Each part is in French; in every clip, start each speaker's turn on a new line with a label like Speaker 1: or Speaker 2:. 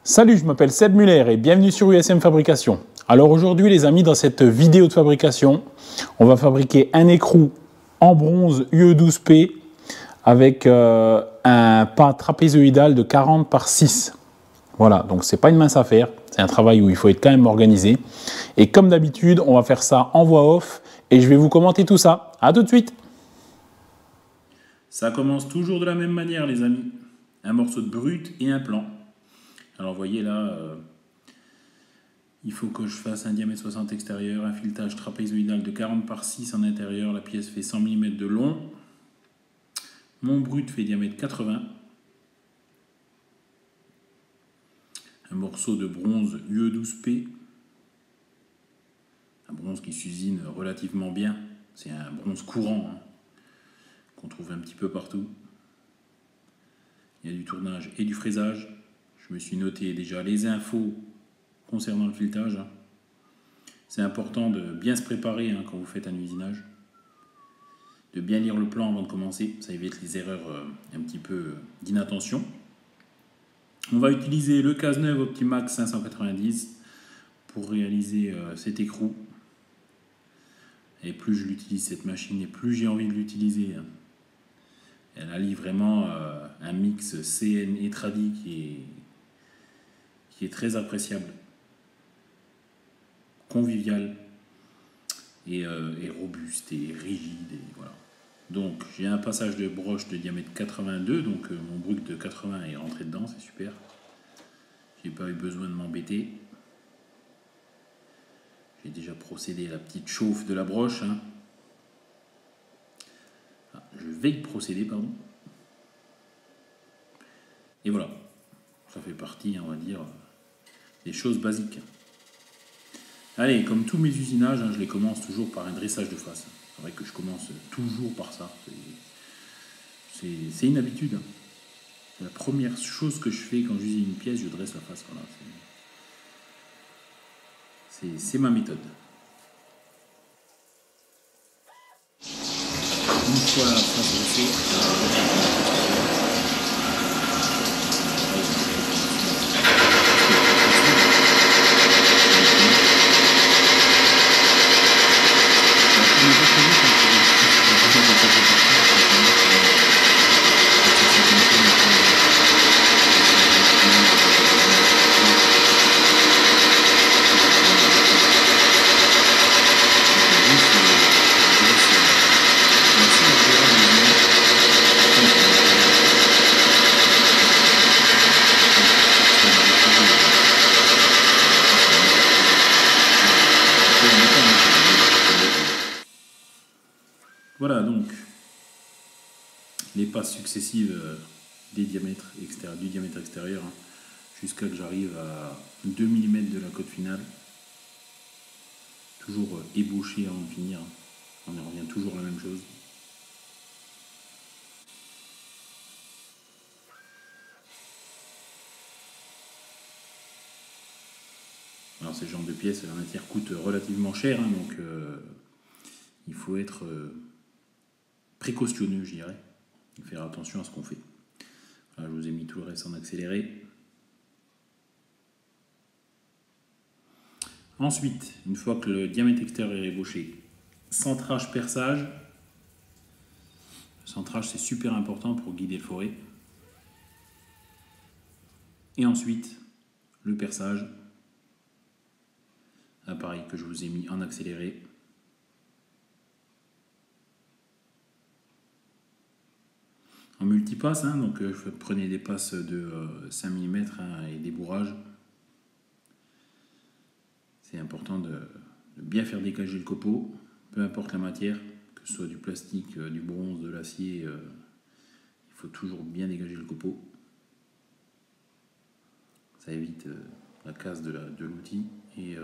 Speaker 1: Salut, je m'appelle Seb Muller et bienvenue sur USM Fabrication. Alors aujourd'hui les amis, dans cette vidéo de fabrication, on va fabriquer un écrou en bronze UE12P avec un pas trapézoïdal de 40 par 6. Voilà, donc c'est pas une mince affaire, c'est un travail où il faut être quand même organisé. Et comme d'habitude, on va faire ça en voix off et je vais vous commenter tout ça. À tout de suite.
Speaker 2: Ça commence toujours de la même manière les amis. Un morceau de brut et un plan. Alors vous voyez là, il faut que je fasse un diamètre 60 extérieur, un filetage trapézoïdal de 40 par 6 en intérieur. La pièce fait 100 mm de long. Mon brut fait diamètre 80. Un morceau de bronze UE12P. Un bronze qui s'usine relativement bien. C'est un bronze courant hein, qu'on trouve un petit peu partout. Il y a du tournage et du fraisage. Je me suis noté déjà les infos concernant le filetage. C'est important de bien se préparer hein, quand vous faites un usinage. De bien lire le plan avant de commencer. Ça évite les erreurs un petit peu d'inattention. On va utiliser le Cazeneuve Optimax 590 pour réaliser cet écrou. Et plus je l'utilise cette machine et plus j'ai envie de l'utiliser. Elle allie vraiment un mix CN et Tradi qui est très appréciable, convivial et robuste et rigide. Et voilà. Donc j'ai un passage de broche de diamètre 82, donc mon brut de 80 est rentré dedans, c'est super. J'ai pas eu besoin de m'embêter. J'ai déjà procédé à la petite chauffe de la broche. Hein. Je vais y procéder, pardon. Et voilà, ça fait partie, on va dire, des choses basiques. Allez, comme tous mes usinages, hein, je les commence toujours par un dressage de face. C'est vrai que je commence toujours par ça. C'est une habitude. Hein. C'est la première chose que je fais quand j'usine une pièce, je dresse la face. Voilà. C'est ma méthode. Une fois la face dressée, voilà donc les passes successives des diamètres extérieurs, du diamètre extérieur hein, jusqu'à que j'arrive à 2 mm de la cote finale. Toujours ébauché avant de finir. On en revient toujours à la même chose. Alors ces genres de pièces, la matière coûte relativement cher, hein, donc il faut être précautionneux, je dirais, et faire attention à ce qu'on fait. Voilà, je vous ai mis tout le reste en accéléré. Ensuite, une fois que le diamètre extérieur est ébauché, centrage, perçage. Le centrage, c'est super important pour guider le forêt. Et ensuite, le perçage. Appareil que je vous ai mis en accéléré. En multipasse, hein, donc prenez des passes de 5 mm hein, et des bourrages. C'est important de bien faire dégager le copeau, peu importe la matière, que ce soit du plastique, du bronze, de l'acier, il faut toujours bien dégager le copeau. Ça évite la casse de l'outil et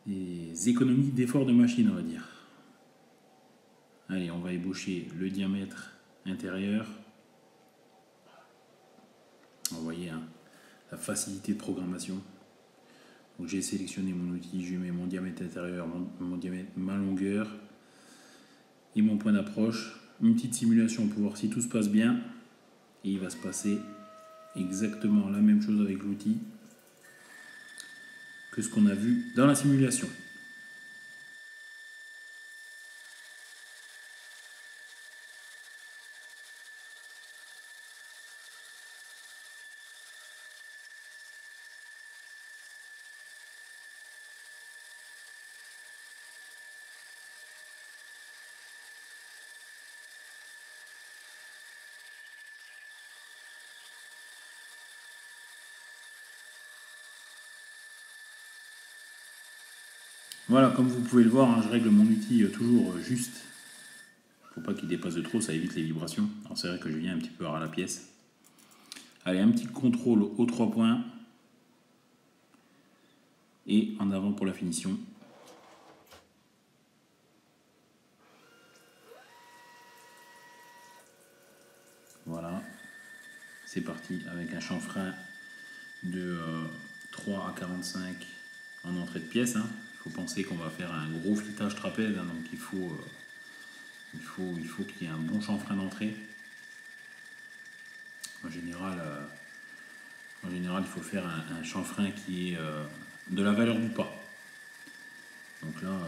Speaker 2: des économies d'efforts de machine, on va dire. Allez, on va ébaucher le diamètre intérieur. Vous voyez hein, la facilité de programmation. Donc j'ai sélectionné mon outil, je mets mon diamètre intérieur, mon diamètre, ma longueur et mon point d'approche. Une petite simulation pour voir si tout se passe bien. Et il va se passer exactement la même chose avec l'outil que ce qu'on a vu dans la simulation. Voilà, comme vous pouvez le voir, hein, je règle mon outil toujours juste. Faut pas qu'il dépasse de trop, ça évite les vibrations. Alors c'est vrai que je viens un petit peu à la pièce. Allez, un petit contrôle aux 3 points. Et en avant pour la finition. Voilà. C'est parti avec un chanfrein de 3 à 45 en entrée de pièce. Hein. Il faut penser qu'on va faire un gros filetage trapèze, hein, donc il faut qu'il y ait un bon chanfrein d'entrée. En général, il faut faire un chanfrein qui est de la valeur du pas. Donc là,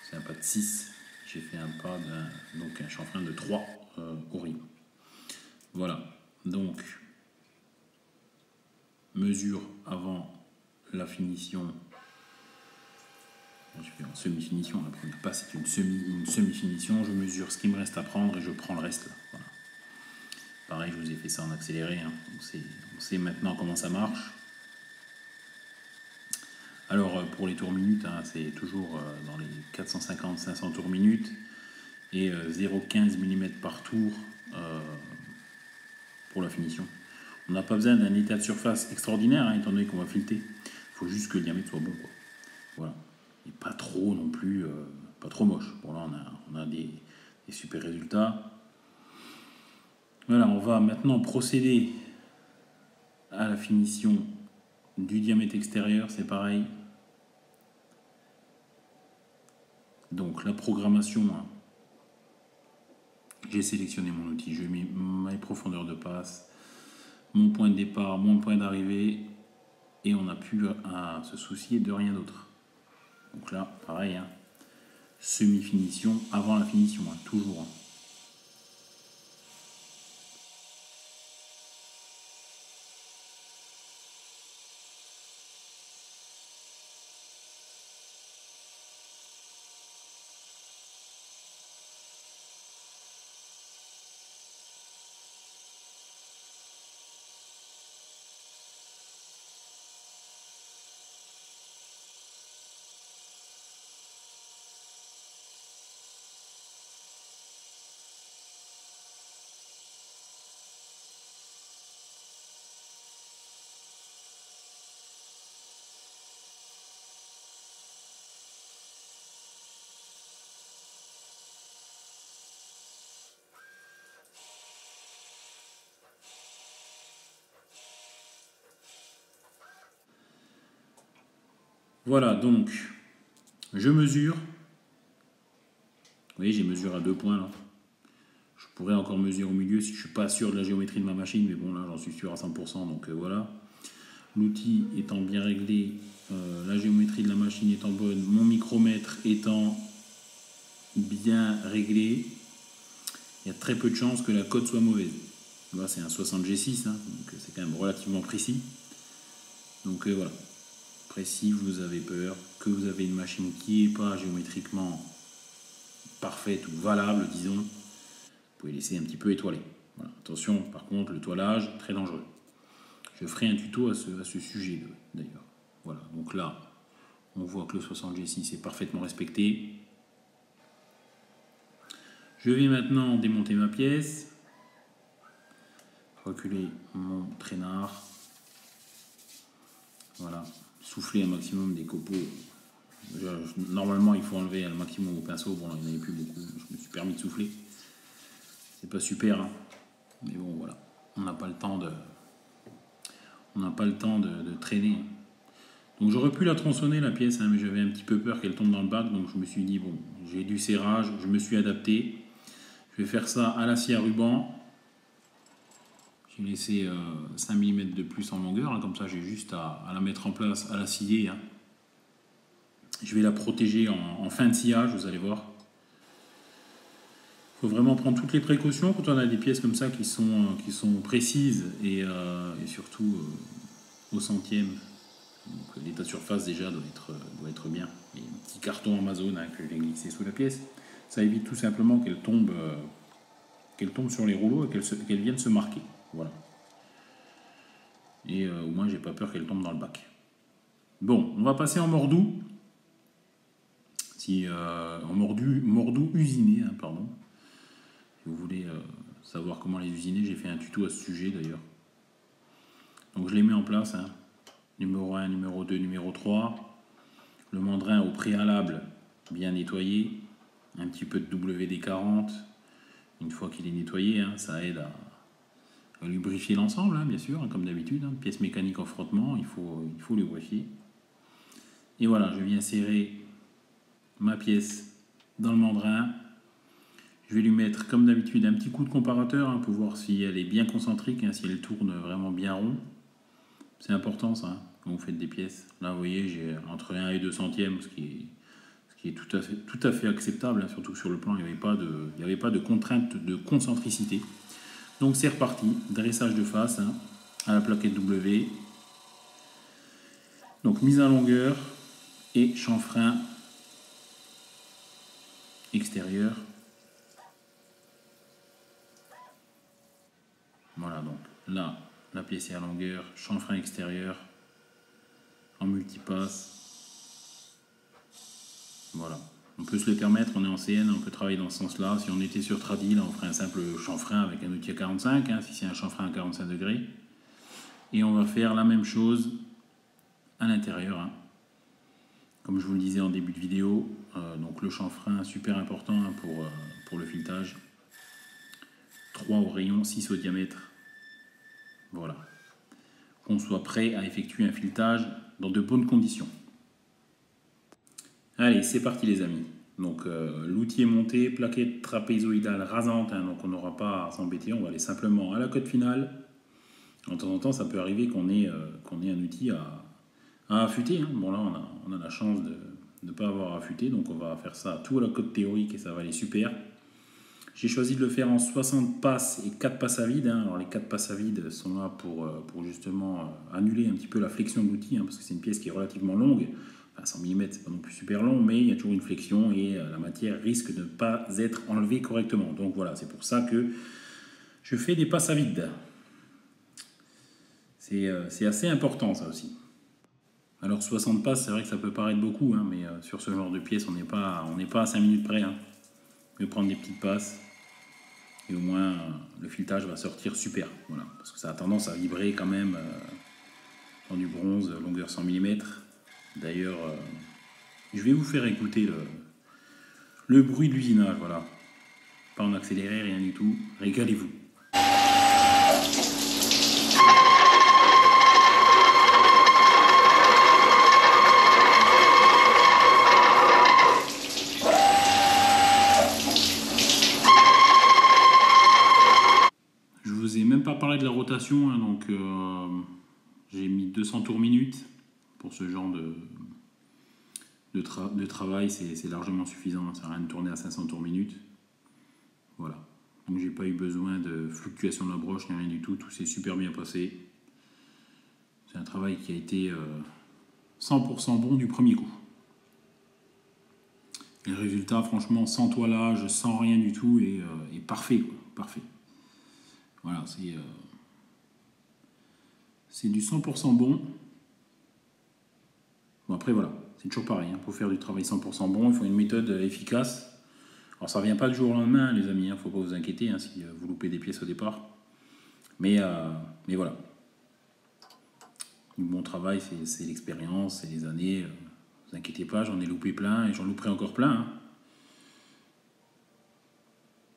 Speaker 2: c'est un pas de 6. J'ai fait un pas donc un chanfrein de 3 au rim. Voilà. Donc, mesure avant la finition. Je fais en semi-finition. La première passe, c'est une semi-finition. Je mesure ce qui me reste à prendre et je prends le reste là. Voilà. Pareil, je vous ai fait ça en accéléré. Hein. On sait maintenant comment ça marche. Alors, pour les tours minutes, hein, c'est toujours dans les 450-500 tours minutes et 0,15 mm par tour pour la finition. On n'a pas besoin d'un état de surface extraordinaire, hein, étant donné qu'on va fileter. Il faut juste que le diamètre soit bon, quoi. Voilà. Et pas trop non plus, pas trop moche. Bon, là, on a des super résultats. Voilà, on va maintenant procéder à la finition du diamètre extérieur, c'est pareil. Donc, la programmation, hein. J'ai sélectionné mon outil, je mets mes profondeurs de passe, mon point de départ, mon point d'arrivée, et on n'a plus à se soucier de rien d'autre. Donc là, pareil, hein, semi-finition avant la finition, hein, toujours. Hein. Voilà, donc, je mesure. Vous voyez, j'ai mesuré à 2 points là. Je pourrais encore mesurer au milieu si je ne suis pas sûr de la géométrie de ma machine, mais bon, là, j'en suis sûr à 100%, donc voilà. L'outil étant bien réglé, la géométrie de la machine étant bonne, mon micromètre étant bien réglé, il y a très peu de chances que la cote soit mauvaise. Là, c'est un 60G6, hein, donc c'est quand même relativement précis. Donc voilà. Après, si vous avez peur, que vous avez une machine qui n'est pas géométriquement parfaite ou valable, disons, vous pouvez laisser un petit peu étoiler. Voilà. Attention, par contre, le toilage, très dangereux. Je ferai un tuto à ce sujet d'ailleurs. Voilà, donc là, on voit que le 60G6 est parfaitement respecté. Je vais maintenant démonter ma pièce, reculer mon traînard. Voilà, souffler un maximum des copeaux. Normalement, il faut enlever un maximum au pinceau. Bon, là, il n'y en avait plus beaucoup. Je me suis permis de souffler. C'est pas super, hein. Mais bon, voilà. On n'a pas le temps de traîner. Donc j'aurais pu la tronçonner la pièce, hein, mais j'avais un petit peu peur qu'elle tombe dans le bac. Donc je me suis dit, bon, j'ai du serrage, je me suis adapté. Je vais faire ça à la scie à ruban. J'ai laissé 5 mm de plus en longueur, hein, comme ça j'ai juste à la mettre en place, à la scier. Hein. Je vais la protéger en fin de sciage, vous allez voir. Il faut vraiment prendre toutes les précautions quand on a des pièces comme ça qui sont précises et surtout au centième. L'état de surface déjà doit être bien. Et un petit carton Amazon hein, que je vais glisser sous la pièce, ça évite tout simplement qu'elle tombe sur les rouleaux et qu'elle vienne se marquer. Voilà. Et au moins j'ai pas peur qu'elle tombe dans le bac. Bon, on va passer en mordou. En mordou usiné, hein, pardon. Si vous voulez savoir comment les usiner, j'ai fait un tuto à ce sujet d'ailleurs. Donc je les mets en place. Hein. Numéro 1, numéro 2, numéro 3. Le mandrin au préalable, bien nettoyé. Un petit peu de WD-40. Une fois qu'il est nettoyé, hein, ça aide à lubrifier l'ensemble, hein, bien sûr, hein, comme d'habitude. Hein. Pièce mécanique en frottement, il faut lubrifier. Et voilà, je viens serrer ma pièce dans le mandrin. Je vais lui mettre, comme d'habitude, un petit coup de comparateur hein, pour voir si elle est bien concentrique, hein, si elle tourne vraiment bien rond. C'est important ça, hein, quand vous faites des pièces. Là, vous voyez, j'ai entre 1 et 2 centièmes, ce qui est tout à fait acceptable, hein, surtout que sur le plan, il n'y avait pas de contrainte de concentricité. Donc c'est reparti, dressage de face hein, à la plaquette W. Donc mise à longueur et chanfrein extérieur. Voilà, donc là, la pièce est à longueur, chanfrein extérieur, en multipasse. Voilà. On peut se le permettre, on est en CN, on peut travailler dans ce sens-là. Si on était sur Tradi, là, on ferait un simple chanfrein avec un outil à 45, hein, si c'est un chanfrein à 45 degrés. Et on va faire la même chose à l'intérieur. Hein. Comme je vous le disais en début de vidéo, donc le chanfrein, super important hein, pour le filetage. 3 au rayon, 6 au diamètre. Voilà. Qu'on soit prêt à effectuer un filetage dans de bonnes conditions. Allez, c'est parti les amis. Donc l'outil est monté, plaquette trapézoïdale rasante, hein, donc on n'aura pas à s'embêter, on va aller simplement à la cote finale. De temps en temps, ça peut arriver qu'on ait un outil à affûter. Hein. Bon là, on a la chance de ne pas avoir à affûter, donc on va faire ça tout à la cote théorique et ça va aller super. J'ai choisi de le faire en 60 passes et 4 passes à vide. Hein. Alors les 4 passes à vide sont là pour justement annuler un petit peu la flexion de l'outil, hein, parce que c'est une pièce qui est relativement longue. Enfin, 100 mm, c'est pas non plus super long, mais il y a toujours une flexion et la matière risque de ne pas être enlevée correctement. Donc voilà, c'est pour ça que je fais des passes à vide. C'est assez important ça aussi. Alors 60 passes, c'est vrai que ça peut paraître beaucoup, hein, mais sur ce genre de pièce, on n'est pas à 5 minutes près. Hein. On peut prendre des petites passes et au moins le filetage va sortir super. Voilà, parce que ça a tendance à vibrer quand même dans du bronze, longueur 100 mm. D'ailleurs, je vais vous faire écouter le bruit de l'usinage, voilà. Pas en accéléré, rien du tout. Régalez-vous. Je vous ai même pas parlé de la rotation, hein, donc j'ai mis 200 tours minute pour ce genre de travail, c'est largement suffisant, ça sert à rien de tourner à 500 tours minute. Voilà. Donc j'ai pas eu besoin de fluctuation de la broche, ni rien du tout, tout s'est super bien passé. C'est un travail qui a été 100% bon du premier coup. Et le résultat, franchement, sans toilage, sans rien du tout, est parfait, quoi. Parfait. Voilà, c'est du 100% bon. Bon, après, voilà, c'est toujours pareil. Hein. Pour faire du travail 100% bon, il faut une méthode efficace. Alors, ça ne vient pas du jour au lendemain, les amis. Il ne faut pas vous inquiéter hein, si vous loupez des pièces au départ. Mais voilà. Du bon travail, c'est l'expérience, c'est les années. Ne vous inquiétez pas, j'en ai loupé plein et j'en louperai encore plein. Hein.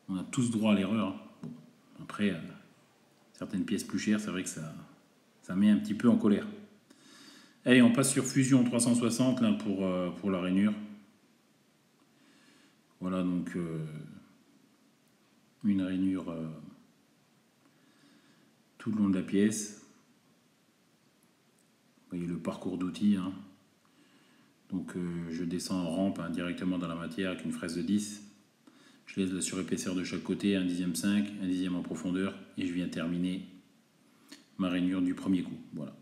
Speaker 2: On a tous droit à l'erreur. Bon, après, certaines pièces plus chères, c'est vrai que ça met un petit peu en colère. Allez, on passe sur Fusion 360 là, pour la rainure. Voilà donc une rainure tout le long de la pièce. Vous voyez le parcours d'outils. Hein. Donc je descends en rampe directement dans la matière avec une fraise de 10. Je laisse la surépaisseur de chaque côté, 1/10 5, 1/10 en profondeur. Et je viens terminer ma rainure du premier coup. Voilà.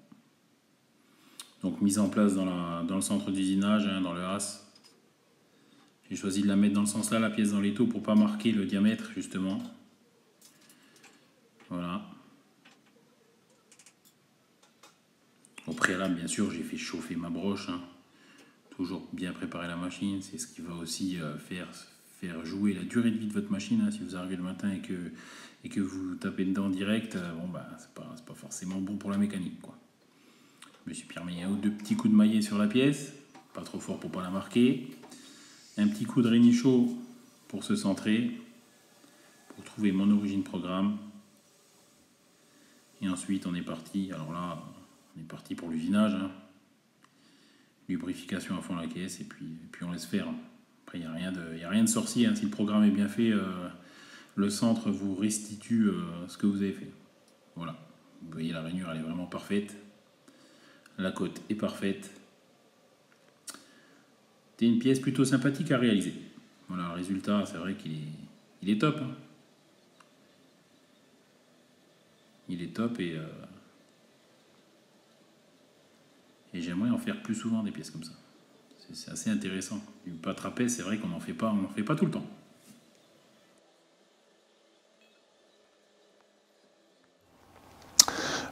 Speaker 2: Donc mise en place dans le centre d'usinage, dans le as. J'ai choisi de la mettre dans le sens là, la pièce dans l'étau, pour ne pas marquer le diamètre justement. Voilà. Au préalable, bien sûr, j'ai fait chauffer ma broche. Hein. Toujours bien préparer la machine. C'est ce qui va aussi faire jouer la durée de vie de votre machine. Hein. Si vous arrivez le matin et que vous tapez dedans direct, bon, bah, c'est pas forcément bon pour la mécanique, quoi. Je me suis permis un ou deux petits coups de maillet sur la pièce. Pas trop fort pour ne pas la marquer. Un petit coup de rénichot pour se centrer. Pour trouver mon origine programme. Et ensuite, on est parti. Alors là, on est parti pour l'usinage. Hein. Lubrification à fond la caisse et puis on laisse faire. Après, il n'y a rien de sorcier. Hein. Si le programme est bien fait, le centre vous restitue ce que vous avez fait. Voilà. Vous voyez, la rainure, elle est vraiment parfaite. La cote est parfaite. C'est une pièce plutôt sympathique à réaliser. Voilà, le résultat, c'est vrai qu'il est top. Hein. Il est top et j'aimerais en faire plus souvent des pièces comme ça. C'est assez intéressant. Du pâte trapèze, c'est vrai qu'on n'en fait pas tout le temps.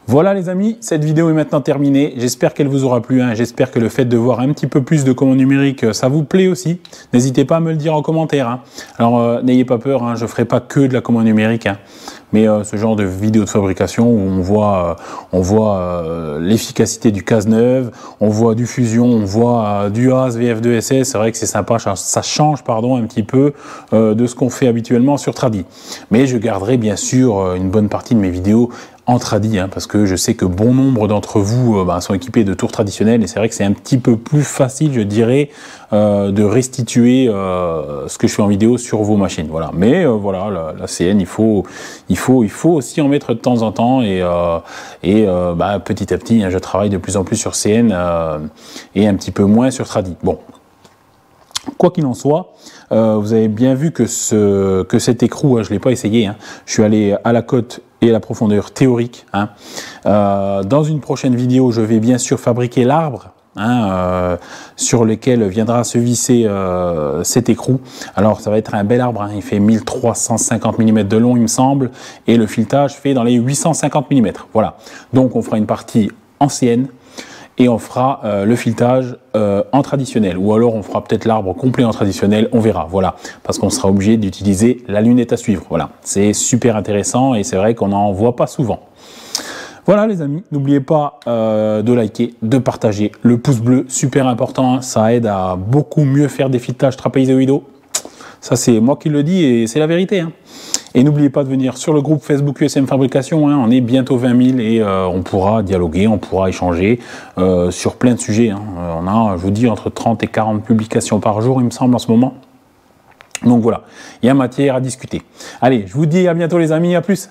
Speaker 1: Voilà les amis, cette vidéo est maintenant terminée. J'espère qu'elle vous aura plu. Hein. J'espère que le fait de voir un petit peu plus de commande numérique, ça vous plaît aussi. N'hésitez pas à me le dire en commentaire. Hein. Alors n'ayez pas peur, hein, je ne ferai pas que de la commande numérique. Hein. Mais ce genre de vidéo de fabrication où on voit l'efficacité du Cazeneuve, on voit du Fusion, on voit du Haas VF2SS, c'est vrai que c'est sympa, ça change un petit peu de ce qu'on fait habituellement sur Tradi. Mais je garderai bien sûr une bonne partie de mes vidéos en tradi, hein, parce que je sais que bon nombre d'entre vous sont équipés de tours traditionnels et c'est vrai que c'est un petit peu plus facile, je dirais, de restituer ce que je fais en vidéo sur vos machines. Voilà. Mais voilà, la CN, il faut aussi en mettre de temps en temps et petit à petit, hein, je travaille de plus en plus sur CN et un petit peu moins sur tradi. Bon. Quoi qu'il en soit, vous avez bien vu que cet écrou, je ne l'ai pas essayé, hein, je suis allé à la cote et à la profondeur théorique. Hein. Dans une prochaine vidéo, je vais bien sûr fabriquer l'arbre sur lequel viendra se visser cet écrou. Alors ça va être un bel arbre, hein. Il fait 1350 mm de long il me semble, et le filetage fait dans les 850 mm. Voilà, donc on fera une partie en CN et on fera le filetage en traditionnel, ou alors on fera peut-être l'arbre complet en traditionnel, on verra, voilà, parce qu'on sera obligé d'utiliser la lunette à suivre. Voilà, c'est super intéressant et c'est vrai qu'on n'en voit pas souvent. Voilà les amis, n'oubliez pas de liker, de partager, le pouce bleu, super important, hein, ça aide à beaucoup mieux faire des filetages trapézoïdaux. Ça c'est moi qui le dis et c'est la vérité. Hein. Et n'oubliez pas de venir sur le groupe Facebook USM Fabrication, hein, on est bientôt 20 000 et on pourra dialoguer, on pourra échanger sur plein de sujets. Hein. On a, je vous dis, entre 30 et 40 publications par jour, il me semble, en ce moment. Donc voilà, il y a matière à discuter. Allez, je vous dis à bientôt les amis, à plus.